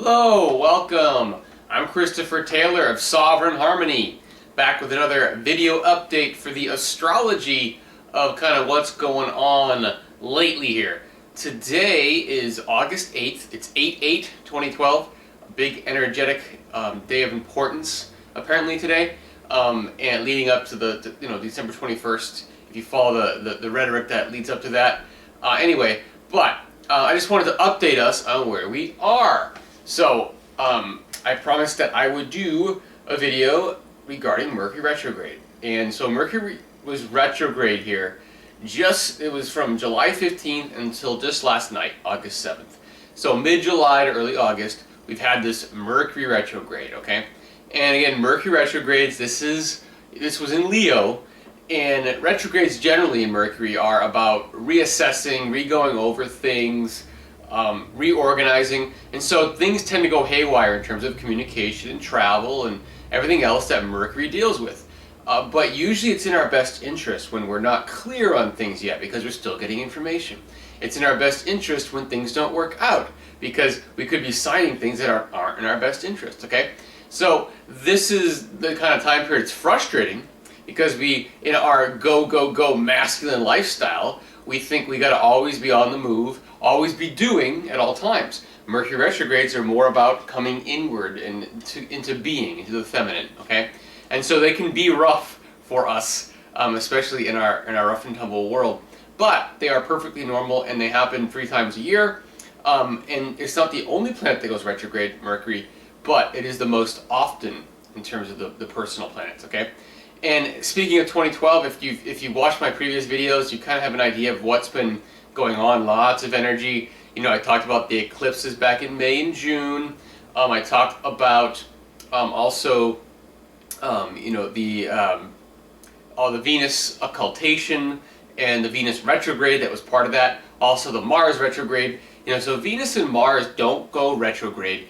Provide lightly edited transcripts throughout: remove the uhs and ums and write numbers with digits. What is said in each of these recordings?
Hello, welcome. I'm Christopher Taylor of Sovereign Harmony, back with another video update for the astrology of kind of what's going on lately here. Today is August 8th. It's 8/8/2012, a big energetic day of importance apparently today, and leading up to the December 21st. If you follow the rhetoric that leads up to that, anyway. But I just wanted to update us on where we are. So, I promised that I would do a video regarding Mercury retrograde. And so Mercury was retrograde here. It was from July 15th until just last night, August 7th. So mid-July to early August, we've had this Mercury retrograde, okay? And again, Mercury retrogrades, this was in Leo, and retrogrades generally in Mercury are about reassessing, re-going over things, reorganizing, and so things tend to go haywire in terms of communication and travel and everything else that Mercury deals with. But usually it's in our best interest when we're not clear on things yet because we're still getting information. It's in our best interest when things don't work out because we could be signing things that aren't in our best interest, okay? So this is the kind of time period it's frustrating because we, in our go masculine lifestyle, we think we got to always be on the move, always be doing at all times. Mercury retrogrades are more about coming inward and into being, into the feminine, okay? And so they can be rough for us, especially in our rough and tumble world. But they are perfectly normal and they happen 3 times a year. And it's not the only planet that goes retrograde, Mercury, but it is the most often in terms of the personal planets, okay? And speaking of 2012, if you've watched my previous videos, you kind of have an idea of what's been going on. Lots of energy. You know, I talked about the eclipses back in May and June. I talked about also, all the Venus occultation and the Venus retrograde that was part of that. Also the Mars retrograde. You know, so Venus and Mars don't go retrograde,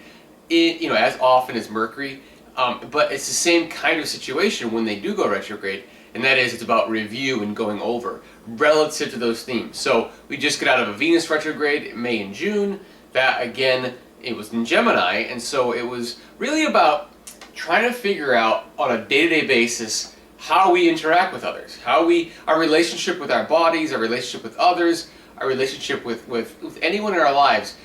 as often as Mercury. But it's the same kind of situation when they do go retrograde, and that is it's about review and going over relative to those themes. So we just got out of a Venus retrograde in May and June. That again, it was in Gemini, and so it was really about trying to figure out on a day-to-day basis how we interact with others, our relationship with our bodies, our relationship with others, our relationship with anyone in our lives,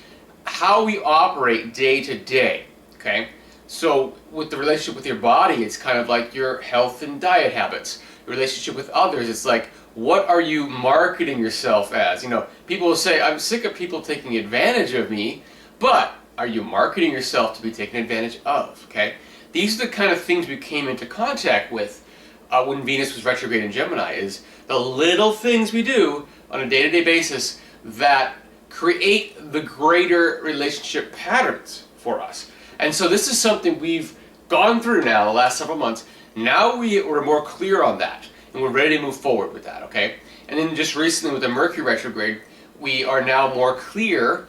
how we operate day to day, okay? So with the relationship with your body, it's kind of like your health and diet habits. Your relationship with others, it's like, what are you marketing yourself as? You know, people will say, I'm sick of people taking advantage of me, but are you marketing yourself to be taken advantage of, okay? These are the kind of things we came into contact with when Venus was retrograde in Gemini, is the little things we do on a day-to-day basis that create the greater relationship patterns for us. And so this is something we've gone through now the last several months. Now we're more clear on that, and we're ready to move forward with that, okay? And then just recently with the Mercury retrograde, we are now more clear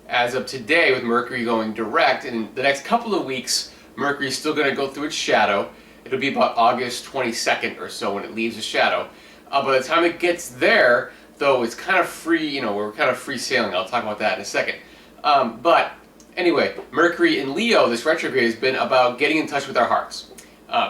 as of today with Mercury going direct. And in the next couple of weeks, Mercury is still going to go through its shadow. It'll be about August 22nd or so when it leaves the shadow. By the time it gets there, though, it's kind of free, we're kind of free sailing. I'll talk about that in a second. But anyway, Mercury in Leo, this retrograde, has been about getting in touch with our hearts,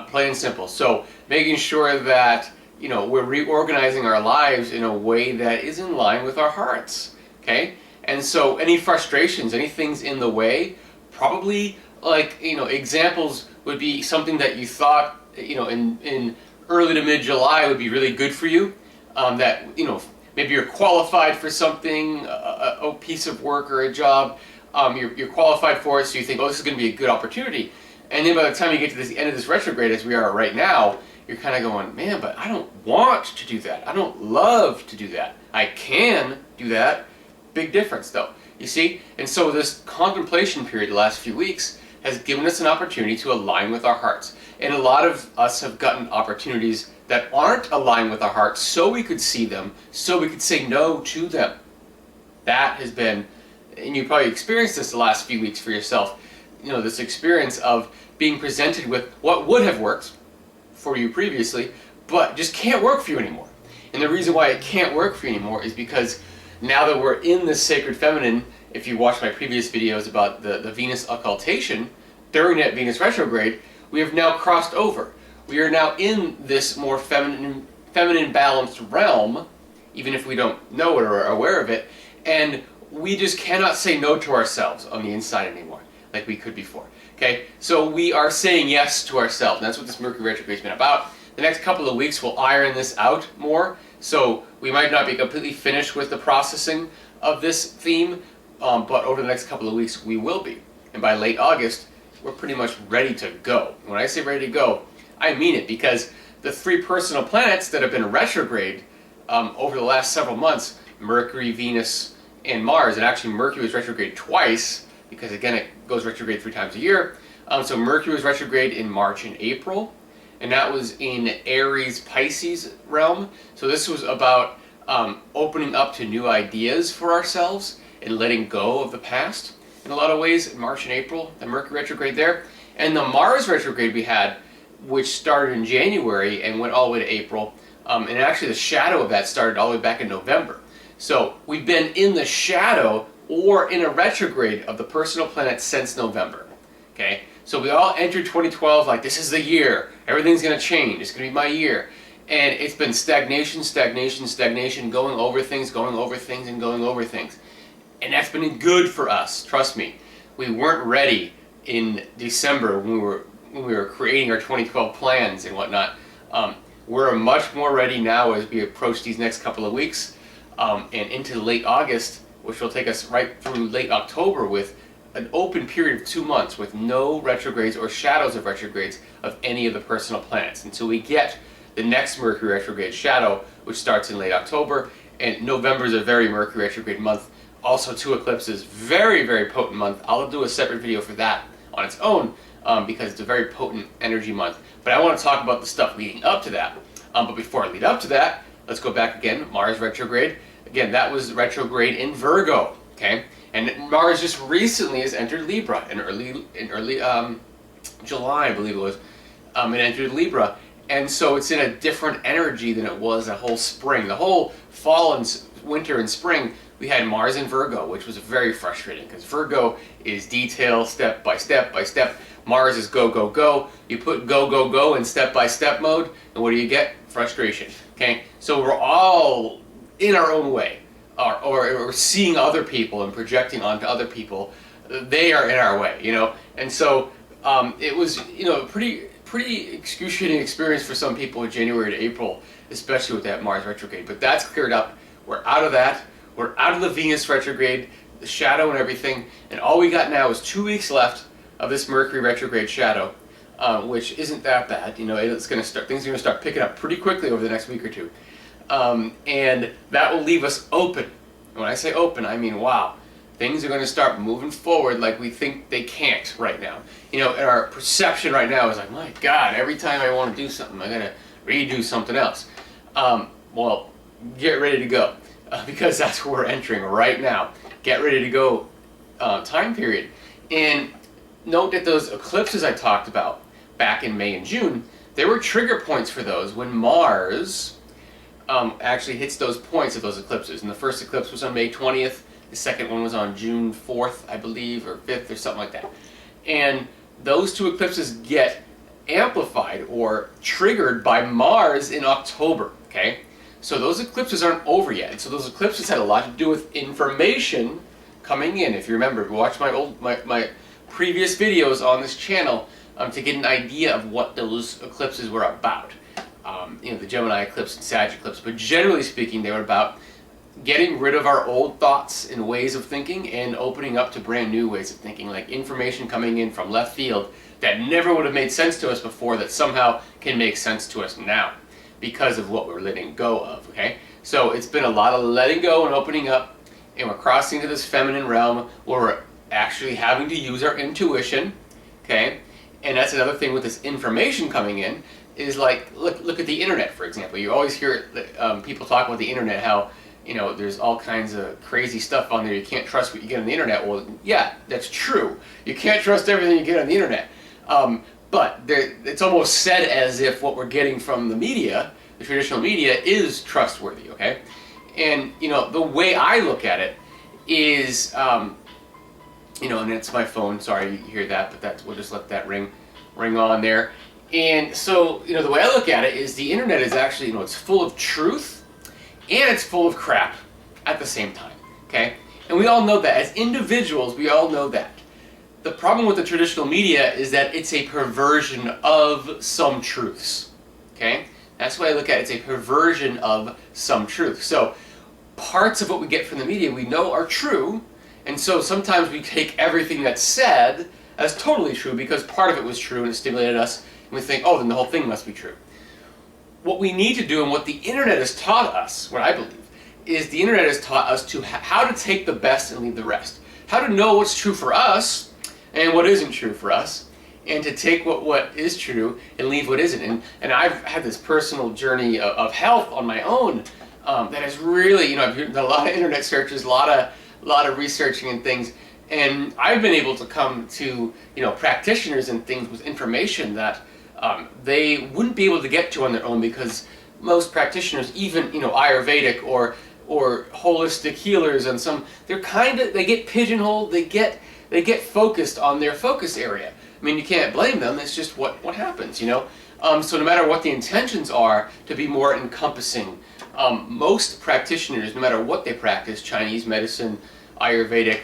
plain and simple. So making sure that, we're reorganizing our lives in a way that is in line with our hearts, okay? And so any frustrations, any things in the way, probably examples would be something that you thought, in early to mid-July would be really good for you, that, maybe you're qualified for something, a piece of work or a job. You're qualified for it, so you think, oh, this is going to be a good opportunity. And then by the time you get to the end of this retrograde, as we are right now, you're kind of going, man, but I don't want to do that. I don't love to do that. I can do that. Big difference, though. You see? And so this contemplation period, the last few weeks, has given us an opportunity to align with our hearts. And a lot of us have gotten opportunities that aren't aligned with our hearts so we could see them, so we could say no to them. That has been, and you probably experienced this the last few weeks for yourself, this experience of being presented with what would have worked for you previously, but just can't work for you anymore. And the reason why it can't work for you anymore is because now that we're in the sacred feminine if you watch my previous videos about the Venus occultation, during that Venus retrograde, we have now crossed over. We are now in this more feminine balanced realm, even if we don't know it or are aware of it, and we just cannot say no to ourselves on the inside anymore, like we could before. Okay, so we are saying yes to ourselves, and that's what this Mercury retrograde has been about. The next couple of weeks we'll iron this out more, so we might not be completely finished with the processing of this theme, but over the next couple of weeks we will be. And by late August, we're pretty much ready to go. When I say ready to go, I mean it, because the 3 personal planets that have been retrograde over the last several months, Mercury, Venus, and Mars, and actually Mercury was retrograde twice, because again it goes retrograde 3 times a year. So Mercury was retrograde in March and April, and that was in Aries Pisces realm. So this was about opening up to new ideas for ourselves and letting go of the past in a lot of ways. In March and April, the Mercury retrograde there, and the Mars retrograde we had, which started in January and went all the way to April, and actually the shadow of that started all the way back in November. So we've been in the shadow or in a retrograde of the personal planets since November. Okay, so we all entered 2012 like, this is the year, everything's going to change, it's going to be my year. And it's been stagnation, stagnation, stagnation, going over things, and going over things. And that's been good for us, trust me. We weren't ready in December when we were creating our 2012 plans and whatnot. We're much more ready now as we approach these next couple of weeks and into late August, which will take us right through late October with an open period of 2 months with no retrogrades or shadows of retrogrades of any of the personal planets until we get the next Mercury retrograde shadow, which starts in late October. And November is a very Mercury retrograde month. Also 2 eclipses, very, very potent month. I'll do a separate video for that on its own because it's a very potent energy month. But I want to talk about the stuff leading up to that. But before I lead up to that, let's go back again. Mars retrograde. Again, that was retrograde in Virgo. Okay, and Mars just recently has entered Libra in early July, I believe it was. It entered Libra, and so it's in a different energy than it was that whole spring. The whole fall and winter and spring, we had Mars in Virgo, which was very frustrating because Virgo is detail, step by step by step. Mars is go, go, go. You put go, go, go in step by step mode, and what do you get? Frustration. Okay, so we're all in our own way, or seeing other people and projecting onto other people. They are in our way, you know. And so it was, you know, pretty excruciating experience for some people in January to April, especially with that Mars retrograde. But that's cleared up. We're out of that. We're out of the Venus retrograde, the shadow and everything, and all we got now is 2 weeks left of this Mercury retrograde shadow, which isn't that bad. You know, it's going to start. Things are going to start picking up pretty quickly over the next week or two, and that will leave us open. And when I say open, I mean wow. Things are going to start moving forward like we think they can't right now. You know, and our perception right now is like, my God, every time I want to do something, I got to redo something else. Well, get ready to go. Because that's where we're entering right now. Get ready to go time period. And note that those eclipses I talked about back in May and June, there were trigger points for those when Mars actually hits those points of those eclipses. And the first eclipse was on May 20th. The second one was on June 4th, I believe, or 5th, or something like that. And those 2 eclipses get amplified or triggered by Mars in October, okay? So those eclipses aren't over yet. And so those eclipses had a lot to do with information coming in. If you remember, watch my previous videos on this channel to get an idea of what those eclipses were about. You know, the Gemini eclipse and Sag eclipse. But generally speaking, they were about getting rid of our old thoughts and ways of thinking and opening up to brand new ways of thinking, like information coming in from left field that never would have made sense to us before that somehow can make sense to us now because of what we're letting go of, okay? So it's been a lot of letting go and opening up, and we're crossing to this feminine realm where we're actually having to use our intuition, okay? And that's another thing with this information coming in is like, look at the internet, for example. You always hear people talk about the internet, how, you know, there's all kinds of crazy stuff on there. You can't trust what you get on the internet. Well, yeah, that's true. You can't trust everything you get on the internet. But it's almost said as if what we're getting from the media, the traditional media, is trustworthy, okay? And, you know, the way I look at it is, and it's my phone. Sorry you hear that, but we'll just let that ring on there. And so, the way I look at it is the internet is actually, it's full of truth and it's full of crap at the same time. Okay, and we all know that as individuals. We all know that. The problem with the traditional media is that it's a perversion of some truths. Okay, that's why I look at it. It's a perversion of some truth. So parts of what we get from the media we know are true, and so sometimes we take everything that's said as totally true because part of it was true and it stimulated us, and we think, oh, then the whole thing must be true. What we need to do, and what the internet has taught us, what I believe, is the internet has taught us how to take the best and leave the rest. How to know what's true for us and what isn't true for us, and to take what is true and leave what isn't. And I've had this personal journey of health on my own that has really, I've done a lot of internet searches, a lot of researching and things, and I've been able to come to, practitioners and things with information that they wouldn't be able to get to on their own, because most practitioners, even, Ayurvedic or holistic healers, and they get pigeonholed, they get focused on their focus area. I mean, you can't blame them, it's just what happens, So no matter what the intentions are to be more encompassing, most practitioners, no matter what they practice, Chinese medicine, Ayurvedic,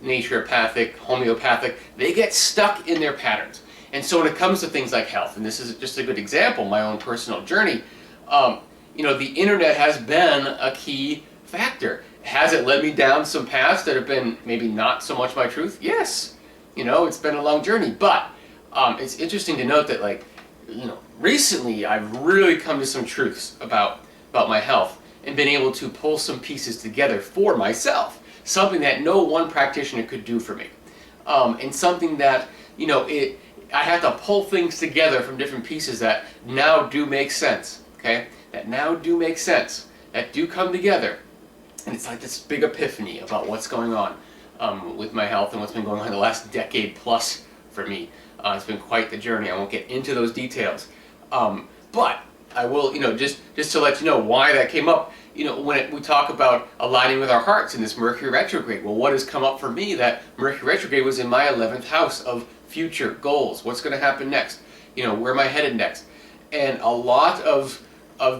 naturopathic, homeopathic, they get stuck in their patterns. And so when it comes to things like health, and this is just a good example, my own personal journey, the internet has been a key factor. Has it led me down some paths that have been maybe not so much my truth? Yes. It's been a long journey, but it's interesting to note that, recently I've really come to some truths about my health and been able to pull some pieces together for myself. Something that no one practitioner could do for me. And something that, I have to pull things together from different pieces that now do make sense, okay? That now do make sense, that do come together. And it's like this big epiphany about what's going on with my health and what's been going on the last decade plus for me. It's been quite the journey. I won't get into those details. But I will, just to let you know why that came up. When we talk about aligning with our hearts in this Mercury retrograde, well, what has come up for me, that Mercury retrograde was in my 11th house of future goals. What's going to happen next? Where am I headed next? And a lot of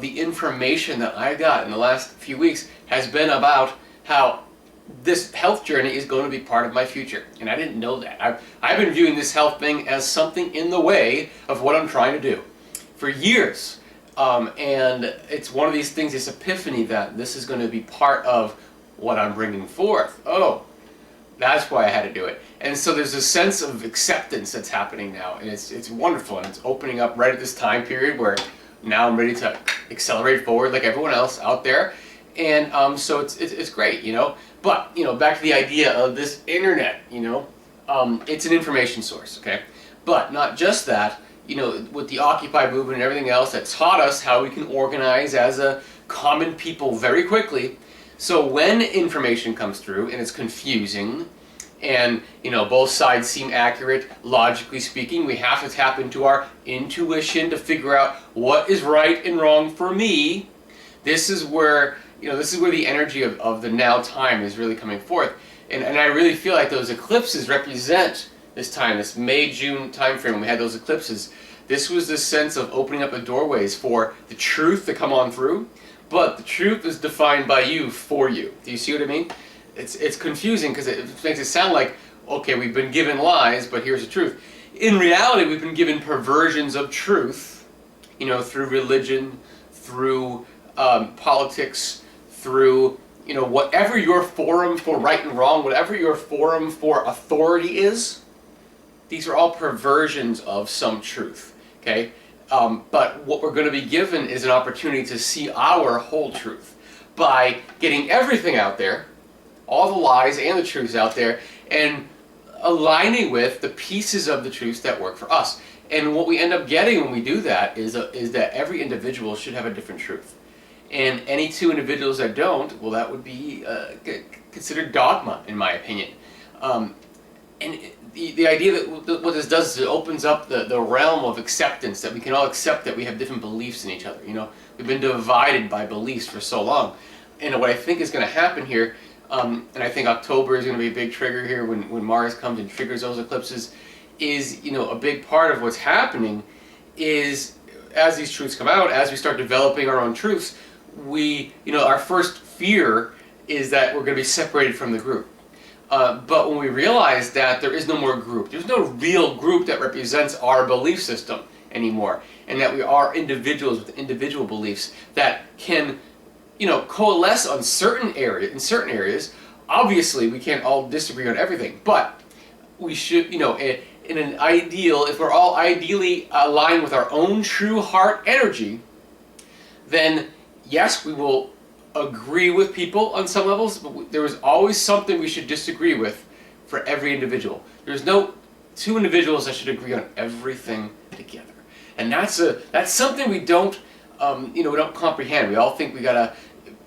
the information that I got in the last few weeks has been about how this health journey is going to be part of my future. And I didn't know that. I've been viewing this health thing as something in the way of what I'm trying to do for years. And it's one of these things, this epiphany that this is going to be part of what I'm bringing forth. Oh, that's why I had to do it. And so there's a sense of acceptance that's happening now, and it's wonderful, and it's opening up right at this time period where now I'm ready to accelerate forward like everyone else out there. And so it's great, But, back to the idea of this internet, it's an information source, okay? But not just that. With the Occupy movement and everything else that taught us how we can organize as a common people very quickly. So when information comes through and it's confusing and, both sides seem accurate, logically speaking, we have to tap into our intuition to figure out what is right and wrong for me. This is where, the energy of the now time is really coming forth. And I really feel like those eclipses represent this time, this May-June time frame when we had those eclipses. This was this sense of opening up the doorways for the truth to come on through, but the truth is defined by you, for you. Do you see what I mean? It's confusing because it makes it sound like, okay, we've been given lies, but here's the truth. In reality, we've been given perversions of truth, through religion, through politics, through, whatever your forum for right and wrong, whatever your forum for authority is. These are all perversions of some truth, okay? But what we're going to be given is an opportunity to see our whole truth by getting everything out there, all the lies and the truths out there, and aligning with the pieces of the truths that work for us. And what we end up getting when we do that is that every individual should have a different truth. And any two individuals that don't, well, that would be considered dogma, in my opinion. And the idea that what this does is it opens up the realm of acceptance, that we can all accept that we have different beliefs in each other. We've been divided by beliefs for so long. And what I think is going to happen here, and I think October is going to be a big trigger here when Mars comes and triggers those eclipses, is, you know, a big part of what's happening is as these truths come out, as we start developing our own truths, we, you know, our first fear is that we're going to be separated from the group. But when we realize that there is no more group, there's no real group that represents our belief system anymore, and that we are individuals with individual beliefs that can, you know, coalesce on certain areas. In certain areas, obviously we can't all disagree on everything, but we should, you know, in an ideal, if we're all ideally aligned with our own true heart energy, then yes, we will agree with people on some levels, but there is always something we should disagree with for every individual. There's no two individuals that should agree on everything together, and that's something we don't, you know, we don't comprehend. We all think we gotta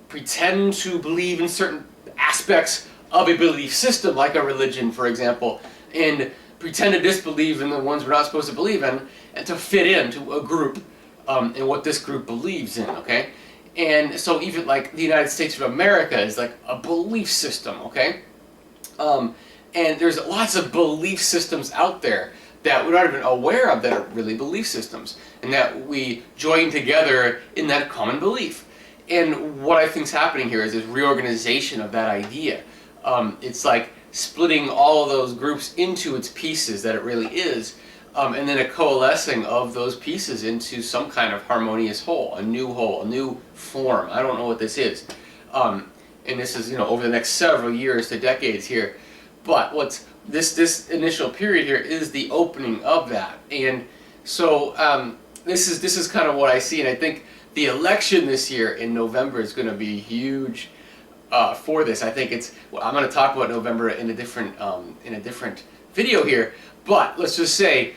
pretend to believe in certain aspects of a belief system, like a religion, for example, and pretend to disbelieve in the ones we're not supposed to believe in, and to fit into a group, and what this group believes in. Okay. And so even like the United States of America is like a belief system, okay? And there's lots of belief systems out there that we're not even aware of that are really belief systems, and that we join together in that common belief. And what I think is happening here is this reorganization of that idea. It's like splitting all of those groups into its pieces that it really is, and then a coalescing of those pieces into some kind of harmonious whole, a new form. I don't know what this is. And this is, you know, over the next several years to decades here. But what's this initial period here is the opening of that. And so this is kind of what I see, and I think the election this year in November is going to be huge for this. I think it's, well, I'm going to talk about November in a different video here. But let's just say,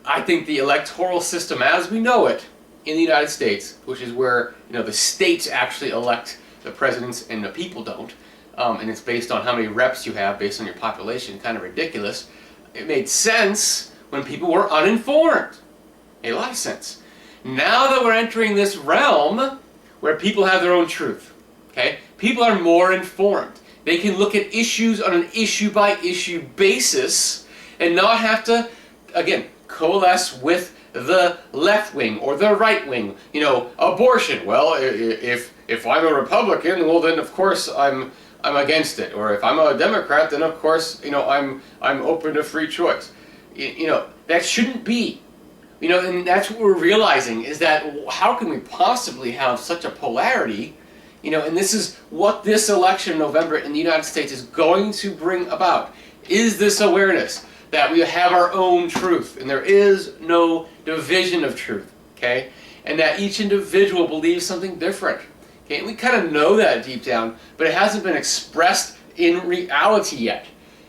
I think the electoral system as we know it in the United States, which is where, you know, the states actually elect the presidents and the people don't, and it's based on how many reps you have based on your population, kind of ridiculous. It made sense when people were uninformed. It made a lot of sense. Now that we're entering this realm where people have their own truth, okay? People are more informed. They can look at issues on an issue-by-issue basis and not have to, again, coalesce with the left wing or the right wing. You know, abortion. Well, if I'm a Republican, well then of course I'm against it. Or if I'm a Democrat, then of course, you know, I'm open to free choice. You know, that shouldn't be. You know, and that's what we're realizing, is that how can we possibly have such a polarity? You know, and this is what this election in November in the United States is going to bring about, is this awareness that we have our own truth, and there is no division of truth, okay? And that each individual believes something different, okay? And we kind of know that deep down, but it hasn't been expressed in reality yet.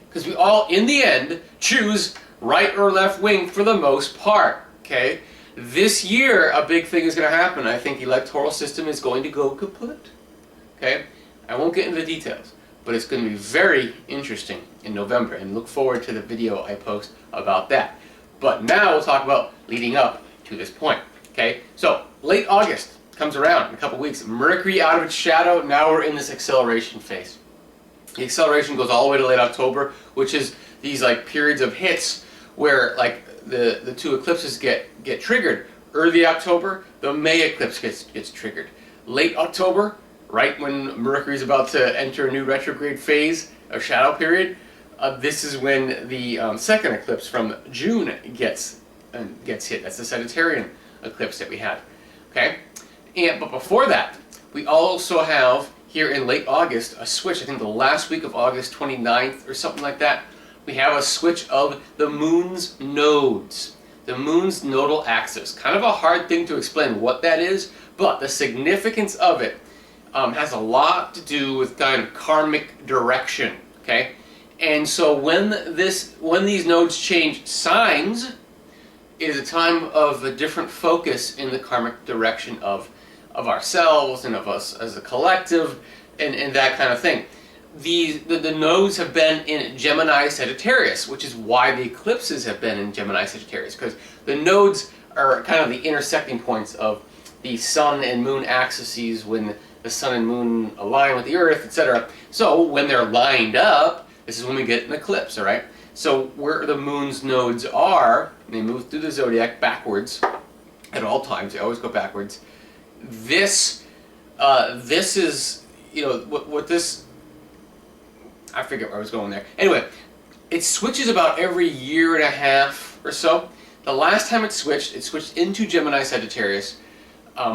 Because we all, in the end, choose right or left wing for the most part, okay? This year, a big thing is going to happen. I think the electoral system is going to go kaput, okay? I won't get into the details, but it's going to be very interesting in November, and look forward to the video I post about that. But now we'll talk about leading up to this point, okay? So, late August comes around in a couple weeks. Mercury out of its shadow, now we're in this acceleration phase. The acceleration goes all the way to late October, which is these like periods of hits where like the two eclipses get triggered. Early October, the May eclipse gets triggered. Late October, right when Mercury's about to enter a new retrograde phase, a shadow period, this is when the second eclipse from June gets hit. That's the Sagittarian eclipse that we had. Okay, but before that, we also have here in late August a switch. I think the last week of August 29th or something like that, we have a switch of the moon's nodes. The moon's nodal axis. Kind of a hard thing to explain what that is, but the significance of it has a lot to do with kind of karmic direction. Okay, and so when these nodes change signs, it is a time of a different focus in the karmic direction of ourselves and of us as a collective, and that kind of thing. The nodes have been in Gemini Sagittarius, which is why the eclipses have been in Gemini Sagittarius, because the nodes are kind of the intersecting points of the sun and moon axes, when the sun and moon align with the earth, etc. So when they're lined up, this is when we get an eclipse, all right? So where the moon's nodes are, they move through the zodiac backwards at all times. They always go backwards. This is, you know, what this, I forget where I was going there. Anyway, it switches about every year and a half or so. The last time it switched into Gemini Sagittarius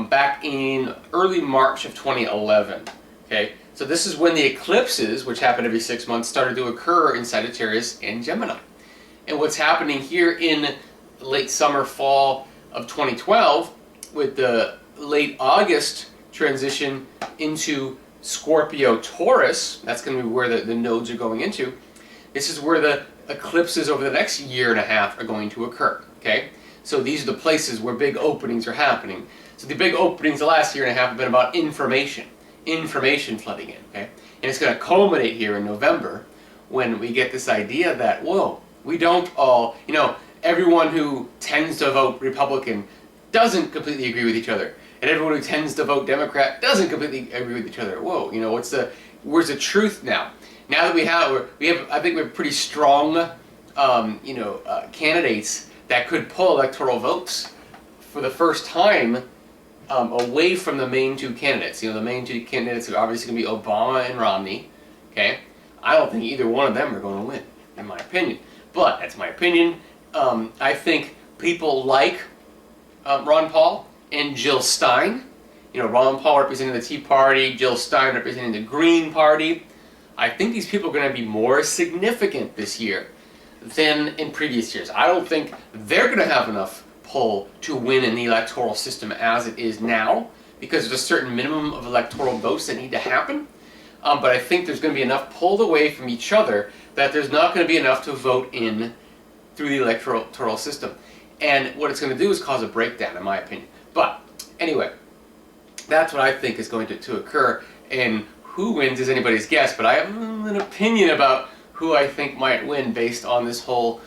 back in early March of 2011. Okay, so this is when the eclipses, which happen every 6 months, started to occur in Sagittarius and Gemini. And what's happening here in late summer, fall of 2012, with the late August transition into Scorpio Taurus, that's going to be where the nodes are going into. This is where the eclipses over the next year and a half are going to occur. Okay, so these are the places where big openings are happening. So the big openings the last year and a half have been about information flooding in. Okay, and it's going to culminate here in November when we get this idea that, whoa, we don't all, you know, everyone who tends to vote Republican doesn't completely agree with each other, and everyone who tends to vote Democrat doesn't completely agree with each other. Whoa, you know, where's the truth now? Now that we have, I think we have pretty strong, candidates that could pull electoral votes for the first time away from the main two candidates. You know, the main two candidates are obviously going to be Obama and Romney. Okay, I don't think either one of them are going to win, in my opinion. But that's my opinion. I think people like Ron Paul and Jill Stein. You know, Ron Paul representing the Tea Party, Jill Stein representing the Green Party. I think these people are going to be more significant this year than in previous years. I don't think they're going to have enough pull to win in the electoral system as it is now, because there's a certain minimum of electoral votes that need to happen. But I think there's going to be enough pulled away from each other that there's not going to be enough to vote in through the electoral system. And what it's going to do is cause a breakdown, in my opinion. But anyway, that's what I think is going to occur. And who wins is anybody's guess, but I have an opinion about who I think might win based on this whole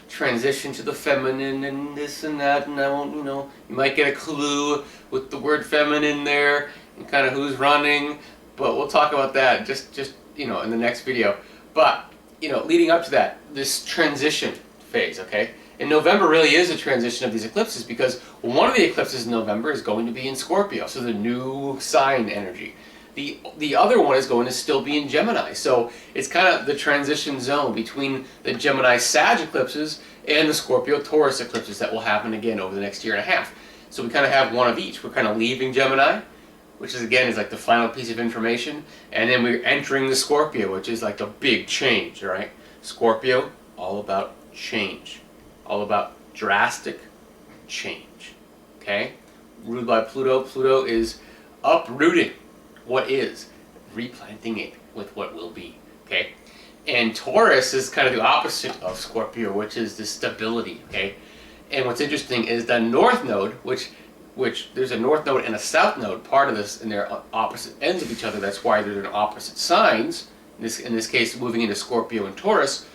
transition to the feminine and this and that, and I won't, you might get a clue with the word feminine there and kind of who's running, but we'll talk about that just in the next video. But, leading up to that, this transition phase, okay? And November really is a transition of these eclipses, because one of the eclipses in November is going to be in Scorpio, so the new sign energy. The other one is going to still be in Gemini, so it's kind of the transition zone between the Gemini-Sag eclipses and the Scorpio-Taurus eclipses that will happen again over the next year and a half. So we kind of have one of each. We're kind of leaving Gemini, which is like the final piece of information, and then we're entering the Scorpio, which is like the big change, all right? Scorpio, all about change, all about drastic change, okay? Ruled by Pluto. Pluto is uprooting what is, replanting it with what will be, okay? And Taurus is kind of the opposite of Scorpio, which is the stability, okay? And what's interesting is the North Node, which there's a North Node and a South Node, part of this, and they're opposite ends of each other. That's why they're in opposite signs, in this case moving into Scorpio and Taurus.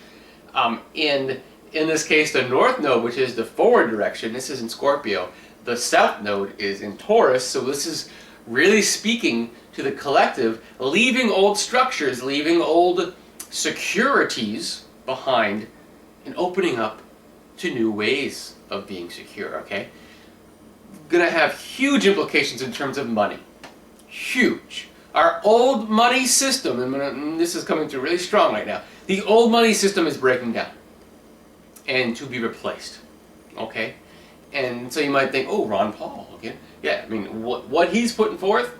And in this case, the North Node, which is the forward direction, this is in Scorpio. The South Node is in Taurus, so this is really speaking to the collective, leaving old structures, leaving old securities behind, and opening up to new ways of being secure, okay? Gonna have huge implications in terms of money. Huge. Our old money system, and this is coming through really strong right now, the old money system is breaking down and to be replaced, okay? And so you might think, oh, Ron Paul, okay? Yeah, I mean, what he's putting forth,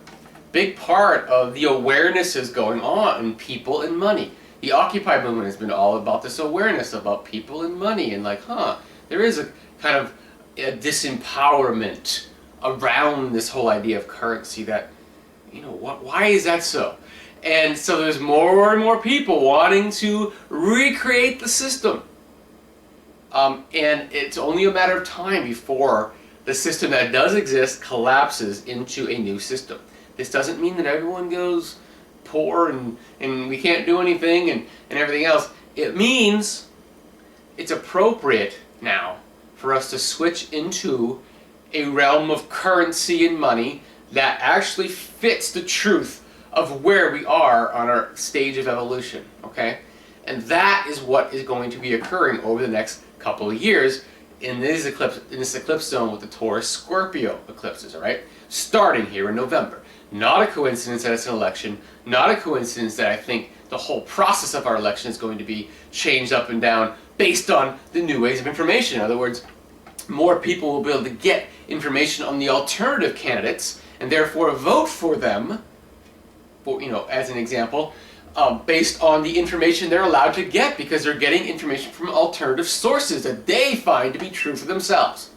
big part of the awareness is going on in people and money. The Occupy movement has been all about this awareness about people and money, and there is a kind of a disempowerment around this whole idea of currency that, why is that so? And so there's more and more people wanting to recreate the system. And it's only a matter of time before the system that does exist collapses into a new system. This doesn't mean that everyone goes poor and we can't do anything and everything else. It means it's appropriate now for us to switch into a realm of currency and money that actually fits the truth of where we are on our stage of evolution, okay? And that is what is going to be occurring over the next couple of years in this eclipse zone with the Taurus Scorpio eclipses, all right? Starting here in November. Not a coincidence that it's an election, not a coincidence that I think the whole process of our election is going to be changed up and down based on the new ways of information. In other words, more people will be able to get information on the alternative candidates and therefore vote for them, for, as an example, based on the information they're allowed to get, because they're getting information from alternative sources that they find to be true for themselves.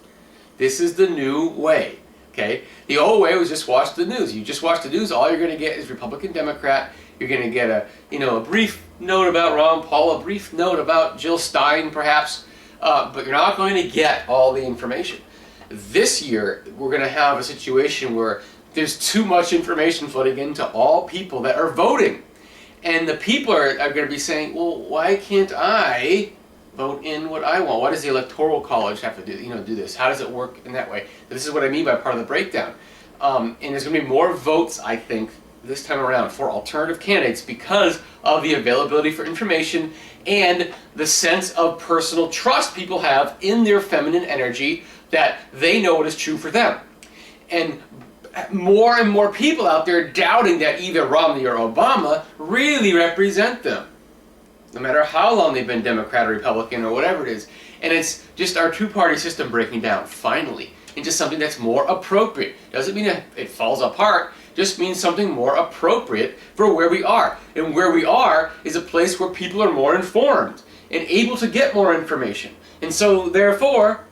This is the new way. Okay? The old way was just watch the news. You just watch the news, all you're going to get is Republican, Democrat. You're going to get a brief note about Ron Paul, a brief note about Jill Stein, perhaps, but you're not going to get all the information. This year, we're going to have a situation where there's too much information flooding into all people that are voting. And the people are going to be saying, well, why can't I vote in what I want? Why does the Electoral College have to do this? How does it work in that way? This is what I mean by part of the breakdown. And there's going to be more votes, I think, this time around for alternative candidates because of the availability for information and the sense of personal trust people have in their feminine energy that they know what is true for them. And more people out there doubting that either Romney or Obama really represent them, no matter how long they've been Democrat or Republican or whatever it is. And it's just our two-party system breaking down, finally, into something that's more appropriate. Doesn't mean it falls apart, just means something more appropriate for where we are. And where we are is a place where people are more informed and able to get more information. And so, therefore,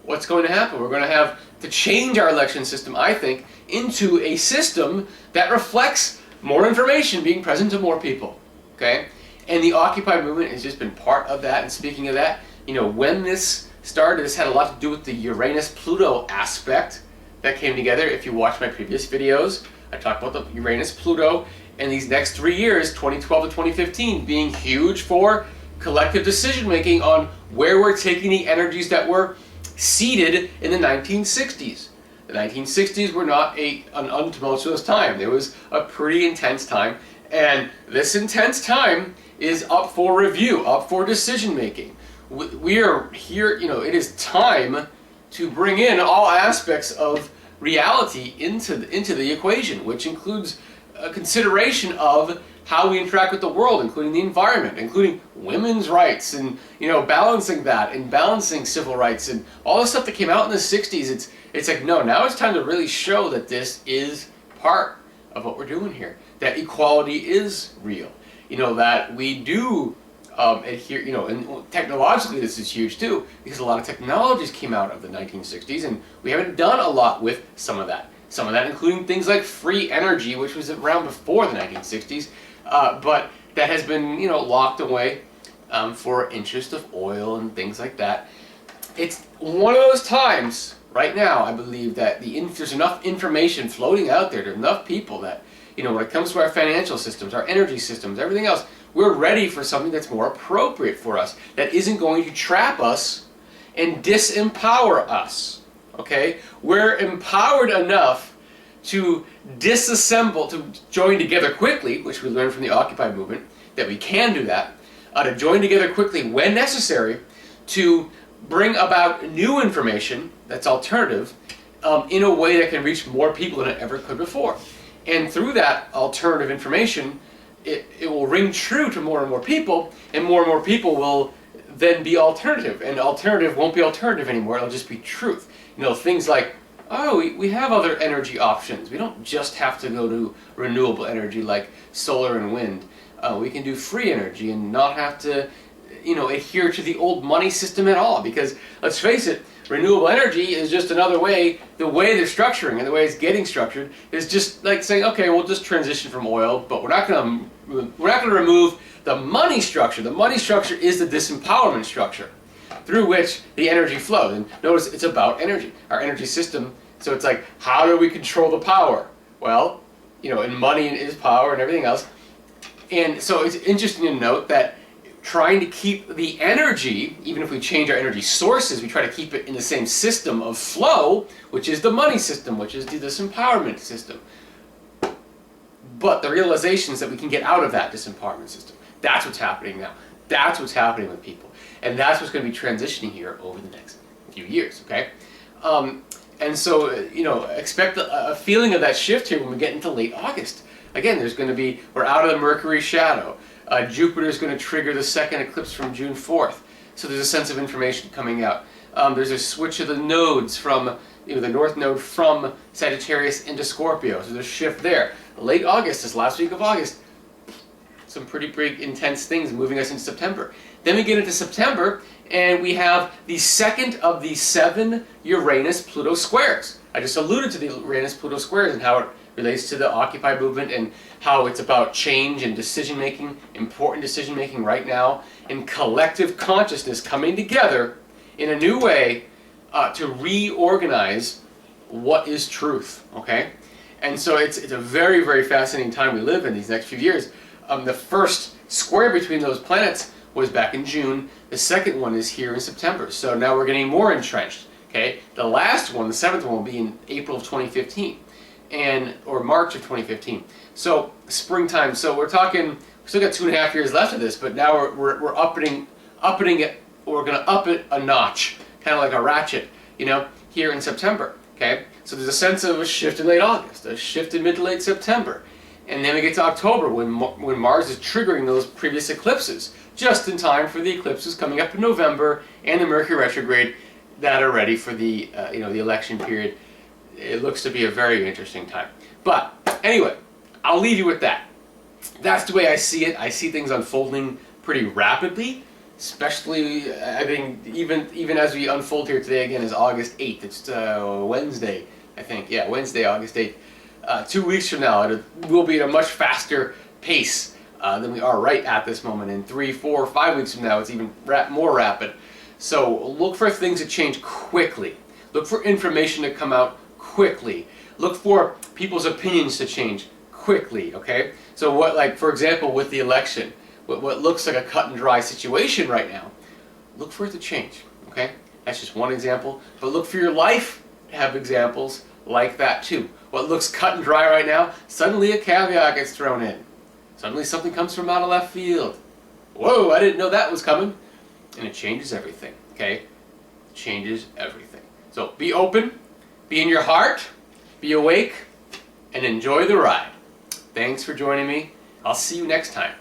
what's going to happen? We're going to have to change our election system, I think, into a system that reflects more information being present to more people. Okay? And the Occupy movement has just been part of that. And speaking of that, when this started, this had a lot to do with the Uranus-Pluto aspect that came together. If you watch my previous videos, I talked about the Uranus-Pluto and these next 3 years, 2012 to 2015, being huge for collective decision-making on where we're taking the energies that were seeded in the 1960s. The 1960s were not an untumultuous time. It was a pretty intense time, and this intense time is up for review, up for decision-making. We are here, it is time to bring in all aspects of reality into the equation, which includes a consideration of how we interact with the world, including the environment, including women's rights, and balancing that, and balancing civil rights, and all the stuff that came out in the 60s. It's like, no, now it's time to really show that this is part of what we're doing here, that equality is real, that we do adhere, and technologically this is huge too, because a lot of technologies came out of the 1960s, and we haven't done a lot with some of that. Some of that including things like free energy, which was around before the 1960s, but that has been, locked away for interest of oil and things like that. It's one of those times right now, I believe, that there's enough information floating out there to enough people that, when it comes to our financial systems, our energy systems, everything else, we're ready for something that's more appropriate for us, that isn't going to trap us and disempower us, okay? We're empowered enough to disassemble, to join together quickly, which we learned from the Occupy movement, that we can do that, to join together quickly when necessary, to bring about new information that's alternative in a way that can reach more people than it ever could before. And through that alternative information, it will ring true to more and more people people will then be alternative, and alternative won't be alternative anymore, it'll just be truth. Things like, oh, we have other energy options. We don't just have to go to renewable energy like solar and wind. We can do free energy and not have to, adhere to the old money system at all, because let's face it, renewable energy is just another way, the way they're structuring and the way it's getting structured is just like saying, okay, we'll just transition from oil, but we're not going to remove the money structure. The money structure is the disempowerment structure through which the energy flows. And notice it's about energy, our energy system. So it's like, how do we control the power? Well, and money is power and everything else. And so it's interesting to note that trying to keep the energy, even if we change our energy sources, we try to keep it in the same system of flow, which is the money system, which is the disempowerment system. But the realization is that we can get out of that disempowerment system. That's what's happening now. That's what's happening with people. And that's what's going to be transitioning here over the next few years, okay? And so, expect a feeling of that shift here when we get into late August. Again, we're out of the Mercury shadow. Jupiter is going to trigger the second eclipse from June 4th. So there's a sense of information coming out. There's a switch of the nodes from, the North Node from Sagittarius into Scorpio. So there's a shift there. Late August, this last week of August, some pretty big, intense things moving us into September. Then we get into September, and we have the second of the 7 Uranus-Pluto squares. I just alluded to the Uranus-Pluto squares and how it relates to the Occupy movement and how it's about change and decision-making, important decision-making right now, and collective consciousness coming together in a new way to reorganize what is truth, okay? And so it's a very, very fascinating time we live in these next few years. The first square between those planets was back in June. The second one is here in September. So now we're getting more entrenched, okay? The last one, the 7th one, will be in April of 2015. Or March of 2015. So springtime. So we're talking. We still got 2.5 years left of this, but now we're upping it. We're going to up it a notch, kind of like a ratchet, here in September. Okay. So there's a sense of a shift in late August, a shift in mid to late September, and then we get to October when Mars is triggering those previous eclipses, just in time for the eclipses coming up in November and the Mercury retrograde that are ready for the the election period. It looks to be a very interesting time. But anyway, I'll leave you with that. That's the way I see it. I see things unfolding pretty rapidly, especially, I think, even as we unfold here today again is August 8th. It's Wednesday, I think. Yeah, Wednesday, August 8th. 2 weeks from now, we'll be at a much faster pace than we are right at this moment. In 3, 4, 5 weeks from now, it's even more rapid. So look for things to change quickly. Look for information to come out quickly. Look for people's opinions to change quickly, okay? So for example, with the election, what looks like a cut and dry situation right now, look for it to change, okay? That's just one example, but look for your life to have examples like that too. What looks cut and dry right now, suddenly a caveat gets thrown in. Suddenly something comes from out of left field. Whoa, I didn't know that was coming. And it changes everything, okay? It changes everything. So be open. Be in your heart, be awake, and enjoy the ride. Thanks for joining me. I'll see you next time.